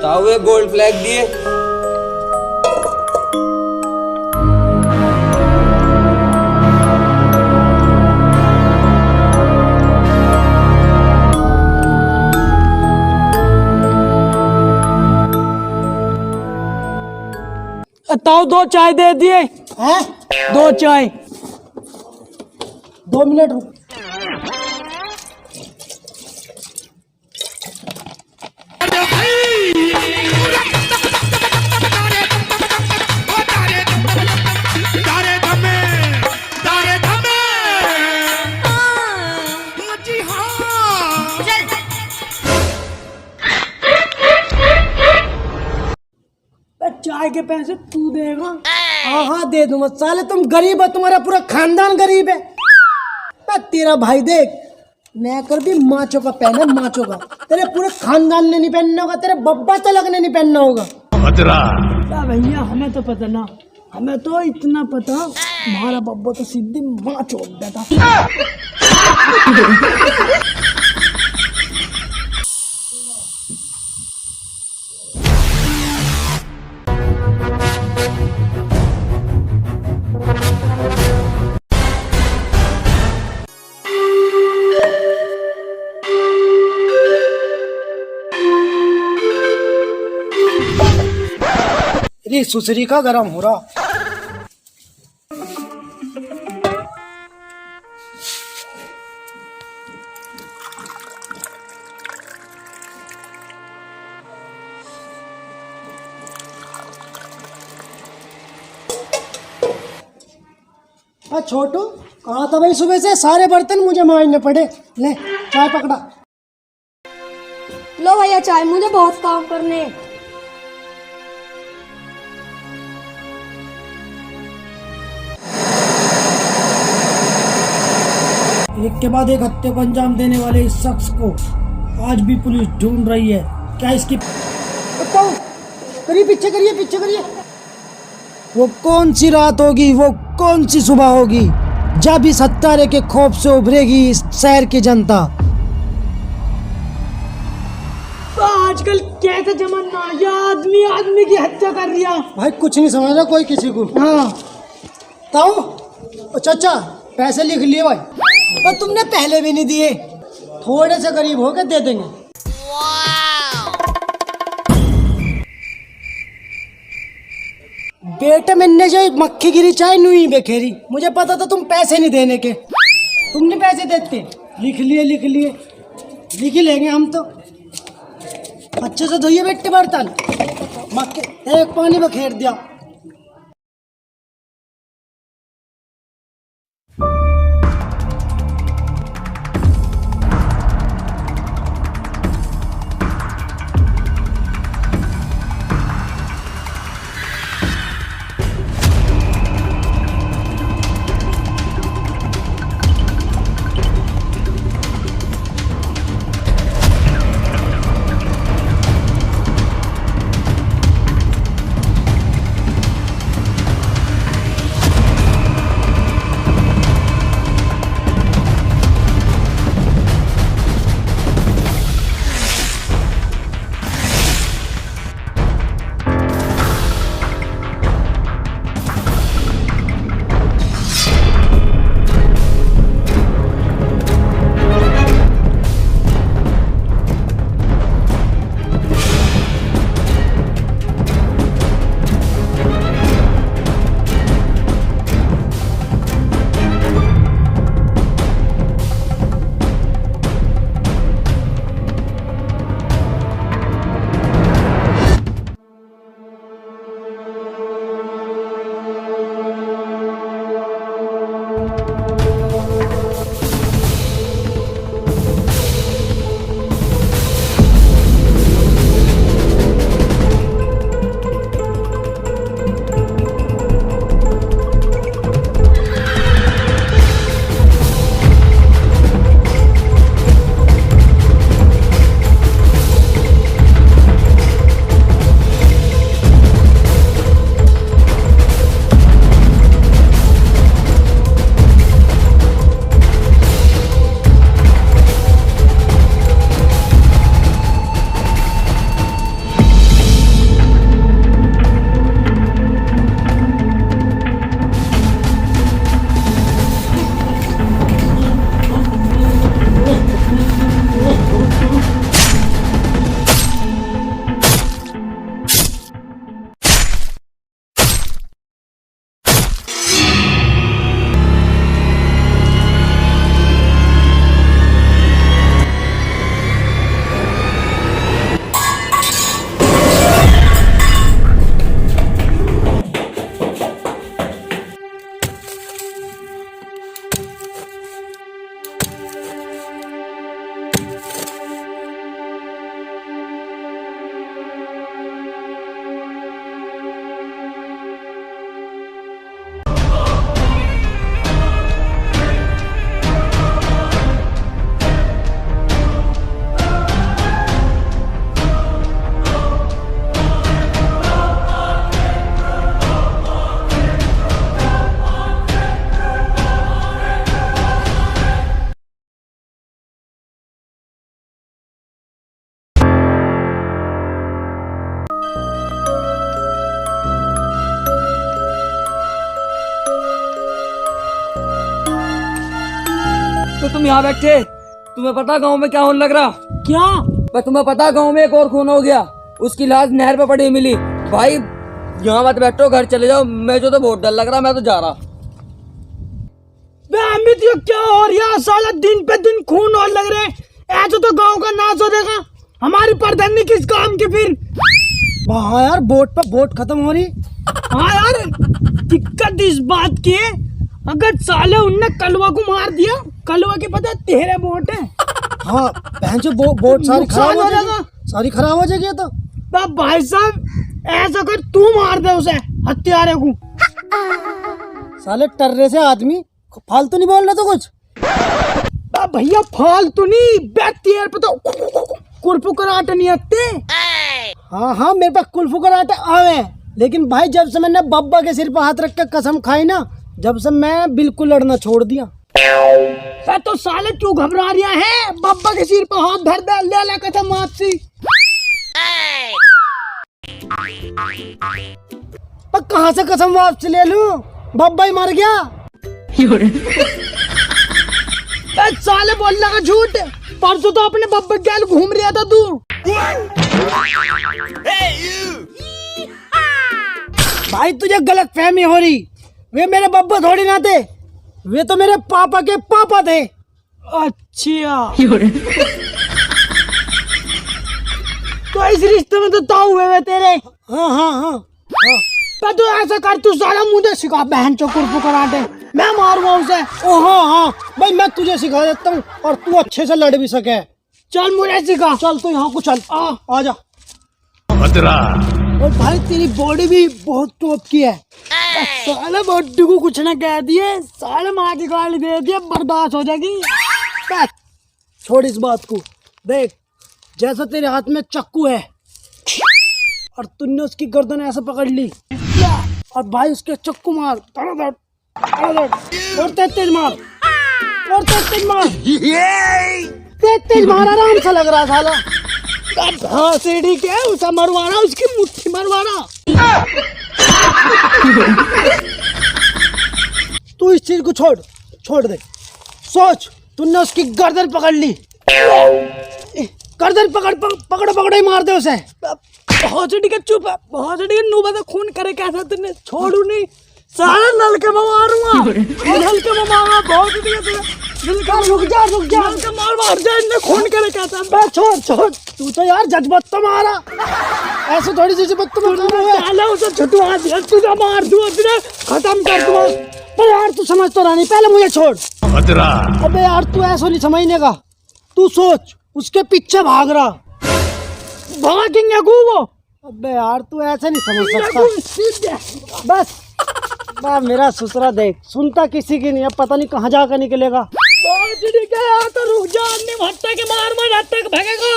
ताऊ ये gold flag दिए। ताऊ 2 चाय दे दिए हैं? 2 चाय। 2 मिनट रुक। चाय के पैसे तू देगा? हाँ हाँ दे दूंगा। साले तुम गरीब हो, तुम्हारा पूरा खानदान गरीब है। तेरा भाई देख नेकर भी माचो का पहना, माचो का। तेरे पूरे खानदान ने नहीं पहनना होगा, तेरे बब्बा तलक ने नहीं पहनना होगा। भैया हमें तो पता ना, हमें तो इतना पता हमारा बब्बा तो सीधी माँ चोद देता। अरे सुसरी का गरम हो रहा। छोटू कहाँ था भाई? सुबह से सारे बर्तन मुझे मांजने पड़े। ले चाय पकड़ा। लो भैया चाय, मुझे बहुत काम करने हैं। एक के बाद एक हत्या को अंजाम देने वाले इस शख्स को आज भी पुलिस ढूंढ रही है। क्या इसकी करिए, पीछे करिए, पीछे करिए। वो कौन सी रात होगी, वो कौन सी सुबह होगी जब इस हत्यारे के खौफ से उभरेगी इस शहर की जनता। आजकल कैसा जमाना, ये आदमी आदमी की हत्या कर दिया। भाई कुछ नहीं समझ रहा कोई किसी को। हाँ ताऊ चाचा पैसे लिख लिए भाई। पर तुमने पहले भी नहीं दिए। थोड़े से गरीब हो के दे देंगे। बेटे मैंने जो मक्खी गिरी चाय नुई बेखेरी, मुझे पता था तुम पैसे नहीं देने के। तुमने पैसे देते। लिख लिए लिख लिए, लिख ही लेंगे हम तो। अच्छे से धोइए बेटे बर्तन। मक्खी एक पानी में खेर दिया। यहाँ बैठे, तुम्हें पता गांव में क्या होने लग रहा? क्या? पर तुम्हें पता गांव में एक और खून हो गया, उसकी लाश नहर पे पड़ी मिली। भाई यहाँ मत बैठो, घर चले जाओ, मुझे तो बहुत डर लग रहा, मैं तो जा रहा। बे अमित ये क्या हो रहा? साला दिन पे दिन खून और लग रहे हैं, ऐसे तो गांव का नाश हो जाएगा। हमारी प्रधानी किस काम की फिर? हाँ यार, बोट पर बोट खत्म हो रही। हाँ यार, दिक्कत इस बात की है, अगर साले उनने कलवा को मार दिया, कलवा की पता है तेरे बोट है। हाँ बहन जो बोट सारी नुकसान खराब हो हो जाएगी, जाएगा। सारी खराब हो जाएगी तो। भाई साहब ऐसा कर, तू मार दे उसे, हत्यारे को। साले टर्रे से आदमी फालतू नहीं बोल रहा तो कुछ। भैया फालतू नहीं, तेरे पे तो कुल्फू कराटे नहीं आते। हाँ हाँ, मेरे पास कुल्फू कराटे आवे, लेकिन भाई जब से मैंने बब्बा के सिर पर हाथ रख के कसम खाई ना, जब से मैं बिल्कुल लड़ना छोड़ दिया। तो साले क्यों घबरा रहा है? बब्बा के सिर पर हाथ धर दे, ले ले कसम आपसी। पर कहाँ से कसम वापस ले लूं? बब्बा ही मर गया। साले बोल लगा झूठ, परसों तो अपने बब्बा के गैल घूम रहा था तू। भाई तुझे गलत फहमी हो रही, वे मेरे बब्बा थोड़ी ना थे, वे तो मेरे पापा के पापा थे। अच्छा तो इस रिश्ते में तो ताऊ हुए वे तेरे। हाँ हाँ हाँ हाँ। तो ऐसा कर, तू साला मुझे सिखा बहन चो कुल्फू कराटे, मैं मारूंगा उसे। ओ हाँ हाँ भाई, मैं तुझे सिखा देता हूँ और तू अच्छे से लड़ भी सके। चल मुझे सिखा। चल तू यहाँ को चल, आ जा। और भाई तेरी बॉडी भी बहुत टॉप की है। साले बॉडी को कुछ ना कह दिए, साले माँ की गाली दे दिए, बर्दाश्त हो जाएगी। बस, छोड़ इस बात को। देख, जैसा तेरे हाथ में चाकू है और तूने उसकी गर्दन ऐसे पकड़ ली, और भाई उसके चाकू मार, धड़ाधड़, और तेज तेज मार, और तेज तेज मार, तेज तेज मार, आराम से लग रहा साला। हाँ सीढ़ी के उसे मरवाना, उसकी मुट्ठी मरवाना। तू इस चीज को छोड़ दे। सोच, तूने उसकी गर्दन पकड़ ली, गर्दन पकड़ ही मार दे उसे। बहुत के चुप, बहुत के नूबा तो खून करे, कैसा तुमने छोड़ू नहीं, सारा नलके में मारूंगा, नलके में मारूंगा, बहुत रुक जा नलके मार जाए, इन्हें खून करे कैसा। बस छोड़, तू तो यार जज्बात तो मारा, ऐसे थोड़ी सी जज्बात तो साले उसे छुटवा दिया, तुझे मार दूंगा, तुझे खत्म कर दूंगा। पर यार तू समझ तो रहा नहीं, पहले मुझे छोड़। अबे यार तू ऐसा नहीं समझने का, तू सोच, उसके पीछे भाग रहा, भागेंगे को वो। अबे यार तू ऐसे नहीं समझ सकता। बस मेरा ससुरा देख, सुनता किसी की नहीं है, पता नहीं कहाँ जाकर निकलेगा। तो रुक जा, हट्टे के मार हट्टे के भागेगा।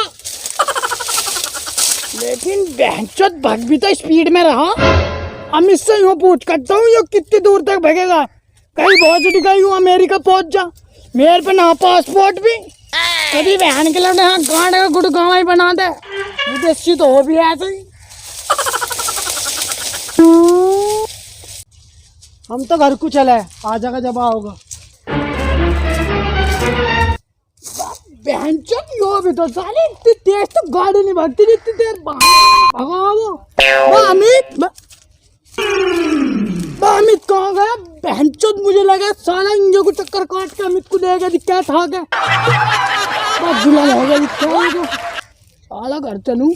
लेकिन बहनचोद भाग भी तो स्पीड में रहा। अमित से यूँ पूछ करता हूँ, ये कितनी दूर तक भागेगा? कहीं बहुत गई हूँ अमेरिका पहुंच जा, मेरे पे ना पासपोर्ट भी, कभी बहन के लड़ने हाँ गांड का गुड़गांव ही बना दे, विदेशी तो हो भी ऐसे ही। हम तो घर को चले, आ जाएगा जब आओगा। बहनचोद यो भी तो साले इतनी तेज तो गाड़ी नहीं भागती जितनी देर भगा वो। अमित कहाँ गया? बहनचोद मुझे लगा साला इंजो को चक्कर काट के अमित को देगा, क्या था क्या? बस जुलान हो गया क्या? साला घर चलूं।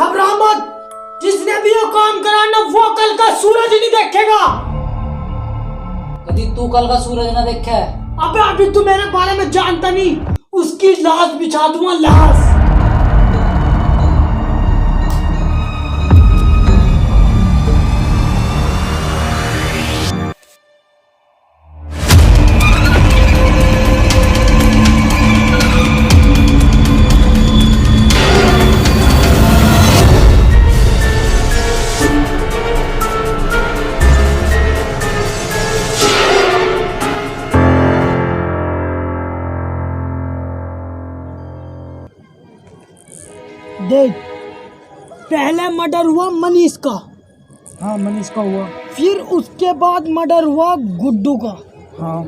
घबरा मत, जिसने भी ये काम करा ना वो कल का सूरज ही नहीं देखेगा। कभी तू कल का सूरज ना देखा है? अबे अभी तू मेरे बारे में जानता नहीं, उसकी लाश बिछा दूंगा, लाश। देख, पहले मर्डर हुआ मनीष का, हाँ मनीष का हुआ। फिर उसके बाद मर्डर हुआ गुड्डू का। हाँ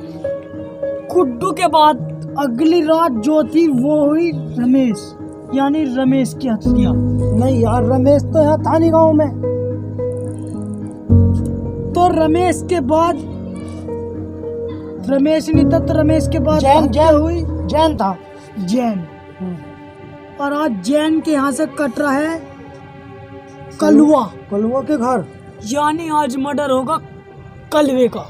गुड्डू के बाद अगली रात जो थी वो हुई रमेश, यानी रमेश की हत्या। नहीं यार, रमेश तो यहाँ था नहीं गाँव में। तो रमेश के बाद रमेश नहीं था, तो रमेश के बाद जैन हत्या हुई। जैन था। जैन। और आज जैन के यहाँ से कट रहा है कलवा। कलवा के घर। यानी आज मर्डर होगा कलवे का।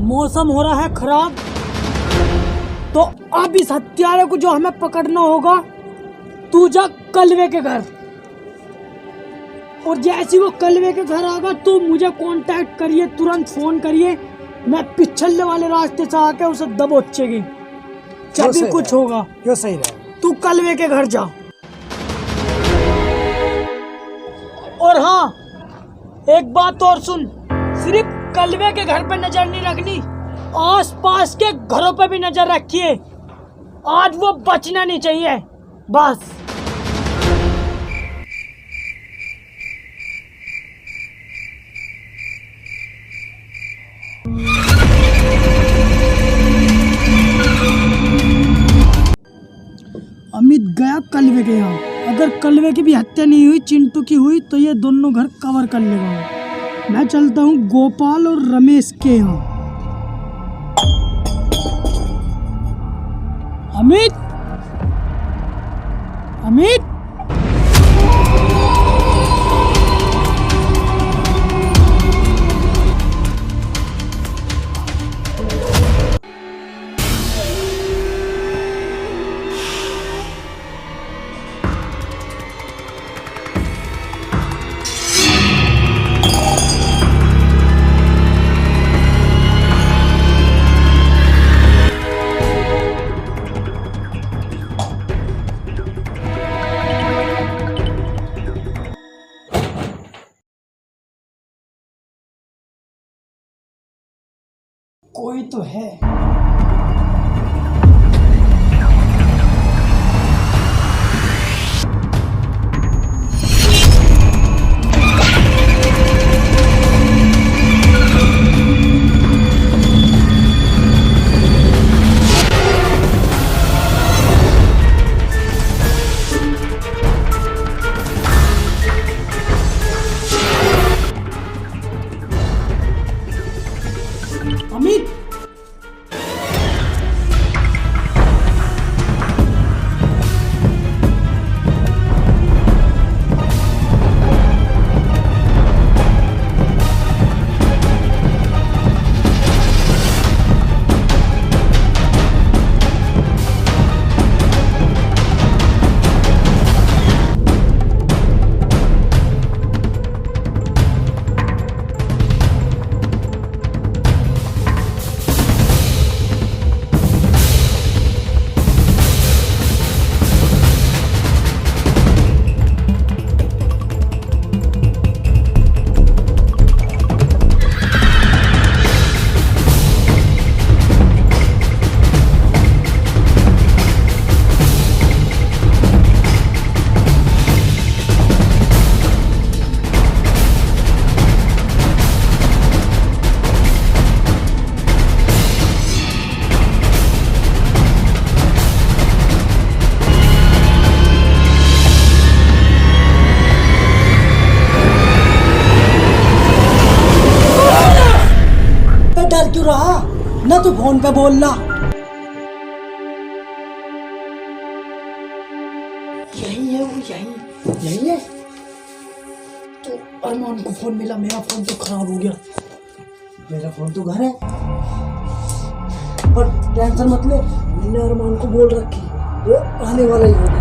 मौसम हो रहा है खराब, तो अब इस हत्यारे को जो हमें पकड़ना होगा, तू जा कलवे के घर, और जैसे वो कलवे के घर आएगा तो मुझे कांटेक्ट करिए, तुरंत फोन करिए। मैं पिछले वाले रास्ते से आके उसे दबोचेगी जब भी कुछ होगा। क्यों सही रहा। तू कलवे के घर जा। और हाँ, एक बात और सुन, सिर्फ कलवे के घर पे नजर नहीं रखनी, आसपास के घरों पे भी नजर रखिए। आज वो बचना नहीं चाहिए, बस। अमित गया कलवे के यहाँ। अगर कलवे की भी हत्या नहीं हुई, चिंटू की हुई, तो ये दोनों घर कवर कर लेगा। मैं चलता हूँ गोपाल और रमेश के यहाँ। अमित, अमित, कोई तो है। अमित, ना तू फोन पे बोल ला। यही है वो, यही है। तो अरमान को फोन मिला, मेरा फोन तो खराब हो गया। मेरा फोन तो घर है, पर टेंशन मत ले, मैंने अरमान को बोल रखी, वो आने वाला ही होगा।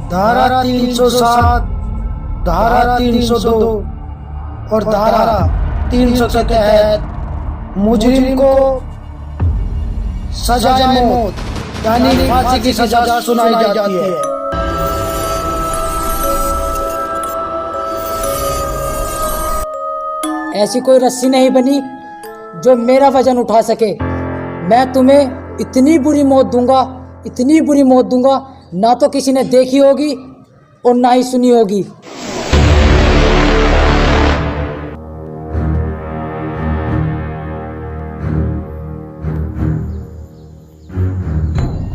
धारा 307, धारा 302 और धारा 300 के तहत मुजरिम को सजाए मौत यानी फांसी की सजा सुनाई जाती है। ऐसी कोई रस्सी नहीं बनी जो मेरा वजन उठा सके। मैं तुम्हें इतनी बुरी मौत दूंगा, इतनी बुरी मौत दूंगा, ना तो किसी ने देखी होगी और ना ही सुनी होगी।